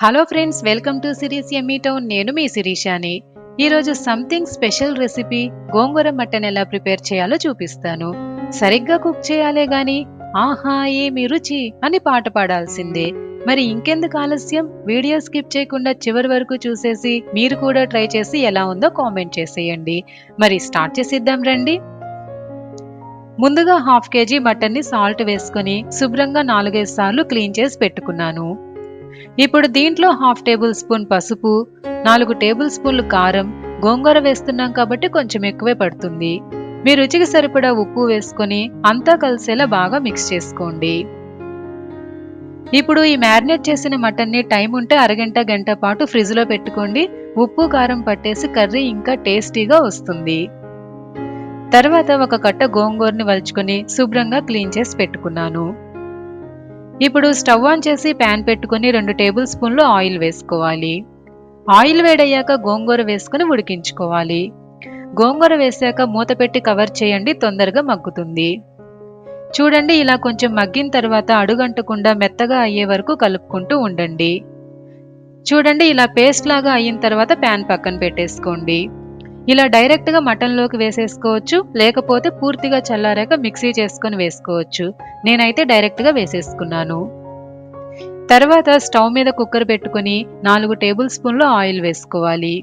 Hello friends, welcome to series yummy town. నేను మీ శిరీషాని. ఈరోజు something special recipe గోంగూర mutton ఎలా prepare చేయాలో చూపిస్తాను. సరిగ్గా కుక్ చేయాలే గాని ఆహా ఏమి రుచి అని పాట పాడాల్సిందే. మరి ఇంకెందుకు ఆలస్యం, వీడియో స్కిప్ చేయకుండా చివరి వరకు చూసేసి మీరు కూడా ట్రై చేసి ఎలా ఉందో కామెంట్ చేసేయండి. మరి స్టార్ట్ చేసిద్దాం రండి. ముందుగా హాఫ్ కేజీ మటన్ని సాల్ట్ వేసుకొని శుభ్రంగా 4-5 సార్లు క్లీన్ చేసి పెట్టుకున్నాను. ఇప్పుడు దీంట్లో హాఫ్ టేబుల్ స్పూన్ పసుపు, 4 టేబుల్ స్పూన్లు కారం, గోంగూర వేస్తున్నాం కాబట్టి కొంచెం ఎక్కువే పడుతుంది. మీ రుచికి సరిపడా ఉప్పు వేసుకొని అంతా కలిసేలా బాగా మిక్స్ చేసుకోండి. ఇప్పుడు ఈ మ్యారినేట్ చేసిన మటన్ని టైం ఉంటే అరగంట గంట పాటు ఫ్రిడ్జ్ లో పెట్టుకోండి. ఉప్పు కారం పట్టేసి కర్రీ ఇంకా టేస్టీగా వస్తుంది. తర్వాత ఒక కట్ట గోంగూరని వలుచుకొని శుభ్రంగా క్లీన్ చేసి పెట్టుకున్నాను. ఇప్పుడు స్టవ్ ఆన్ చేసి ప్యాన్ పెట్టుకుని 2 టేబుల్ స్పూన్లు ఆయిల్ వేసుకోవాలి. ఆయిల్ వేడయ్యాక గోంగూర వేసుకుని ఉడికించుకోవాలి. గోంగూర వేసాక మూత పెట్టి కవర్ చేయండి, తొందరగా మగ్గుతుంది. చూడండి, ఇలా కొంచెం మగ్గిన తర్వాత అడుగంటకుండా మెత్తగా అయ్యే వరకు కలుపుకుంటూ ఉండండి. చూడండి, ఇలా పేస్ట్ లాగా అయిన తర్వాత ప్యాన్ పక్కన పెట్టేసుకోండి. ఇలా డైరెక్ట్ గా మటన్ లోకి వేసేసుకోవచ్చు, లేకపోతే పూర్తిగా చల్లారాక మిక్సీ చేసుకొని వేసుకోవచ్చు. నేనైతే డైరెక్ట్ గా వేసేసుకున్నాను. తర్వాత స్టవ్ మీద కుక్కర్ పెట్టుకుని 4 టేబుల్ స్పూన్లు ఆయిల్ వేసుకోవాలి.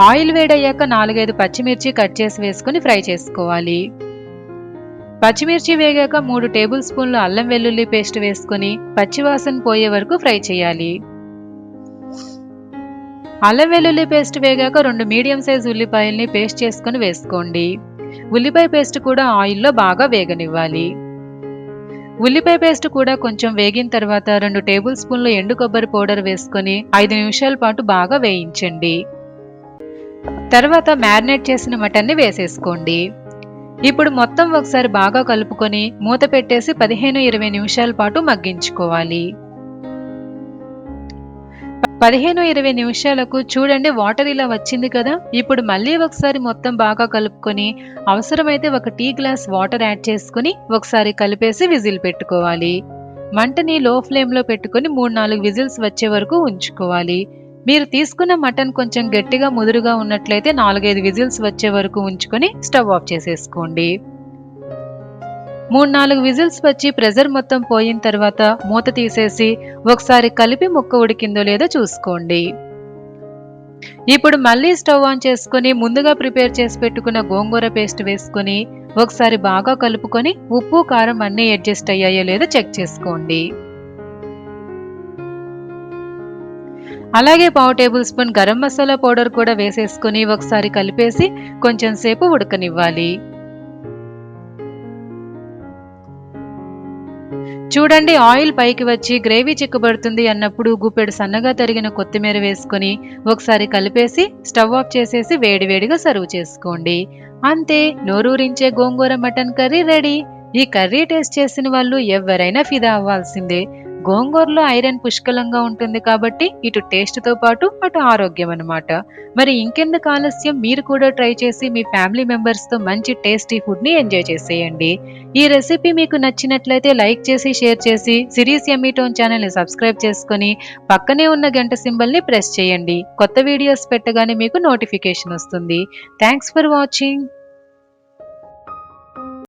ఆయిల్ వేడయ్యాక 4-5 పచ్చిమిర్చి కట్ చేసి వేసుకుని ఫ్రై చేసుకోవాలి. పచ్చిమిర్చి వేగాక 3 టేబుల్ స్పూన్లు అల్లం వెల్లుల్లి పేస్ట్ వేసుకుని పచ్చివాసన పోయే వరకు ఫ్రై చేయాలి. అల్లం వెల్లుల్లి పేస్ట్ వేగాక 2 మీడియం సైజ్ ఉల్లిపాయల్ని పేస్ట్ చేసుకుని వేసుకోండి. ఉల్లిపాయ పేస్ట్ కూడా ఆయిల్లో బాగా వేగనివ్వాలి. ఉల్లిపాయ పేస్ట్ కూడా కొంచెం వేగిన తర్వాత 2 టేబుల్ స్పూన్లు ఎండు కొబ్బరి పౌడర్ వేసుకొని 5 నిమిషాల పాటు బాగా వేయించండి. తర్వాత మ్యారినేట్ చేసిన మటన్ని వేసేసుకోండి. ఇప్పుడు మొత్తం ఒకసారి బాగా కలుపుకొని మూత పెట్టేసి 15-20 నిమిషాల పాటు మగ్గించుకోవాలి. 15-20 నిమిషాలకు చూడండి, వాటర్ ఇలా వచ్చింది కదా. ఇప్పుడు మళ్ళీ ఒకసారి మొత్తం బాగా కలుపుకొని అవసరమైతే ఒక టీ గ్లాస్ వాటర్ యాడ్ చేసుకుని ఒకసారి కలిపేసి విజిల్ పెట్టుకోవాలి. మంటని లో ఫ్లేమ్ లో పెట్టుకుని 3-4 విజిల్స్ వచ్చే వరకు ఉంచుకోవాలి. మీరు తీసుకున్న మటన్ కొంచెం గట్టిగా ముదురుగా ఉన్నట్లయితే 4-5 విజిల్స్ వచ్చే వరకు ఉంచుకొని స్టవ్ ఆఫ్ చేసేసుకోండి. 3-4 విజిల్స్ వచ్చి ప్రెజర్ మొత్తం పోయిన తర్వాత మూత తీసేసి ఒకసారి కలిపి ముక్క ఉడికిందో లేదో చూసుకోండి. ఇప్పుడు మళ్ళీ స్టవ్ ఆన్ చేసుకుని ముందుగా ప్రిపేర్ చేసి పెట్టుకున్న గోంగూర పేస్ట్ వేసుకుని ఒకసారి బాగా కలుపుకొని ఉప్పు కారం అన్నీ అడ్జస్ట్ అయ్యాయో లేదో చెక్ చేసుకోండి. అలాగే పావు table spoon garam masala powder కూడా వేసేసుకుని ఒకసారి కలిపేసి కొంచెం సేపు ఉడకనివ్వాలి. చూడండి, ఆయిల్ పైకి వచ్చి గ్రేవీ చిక్కబడుతుంది అన్నప్పుడు గుప్పెడు సన్నగా తరిగిన కొత్తిమీర వేసుకొని ఒకసారి కలిపేసి స్టవ్ ఆఫ్ చేసేసి వేడివేడిగా సర్వ్ చేసుకోండి. అంతే, నోరూరించే గోంగూర మటన్ కర్రీ రెడీ. ఈ కర్రీ టేస్ట్ చేసిన వాళ్ళు ఎవరైనా ఫిదా అవ్వాల్సిందే. గోంగూరలో ఐరన్ పుష్కలంగా ఉంటుంది కాబట్టి ఇటు టేస్ట్ తో పాటు అటు ఆరోగ్యం అన్నమాట. మరి ఇంకెందుకు ఆలస్యం, మీరు కూడా ట్రై చేసి మీ ఫ్యామిలీ మెంబర్స్ తో మంచి టేస్టీ ఫుడ్ ని ఎంజాయ్ చేసేయండి. ఈ రెసిపీ మీకు నచ్చినట్లయితే లైక్ చేసి షేర్ చేసి సిరీస్ యమ్మీ టౌన్ ఛానల్ ని సబ్స్క్రైబ్ చేసుకుని పక్కనే ఉన్న గంట సింబల్ ని ప్రెస్ చేయండి. కొత్త వీడియోస్ పెట్టగానే మీకు నోటిఫికేషన్ వస్తుంది. Thanks for watching.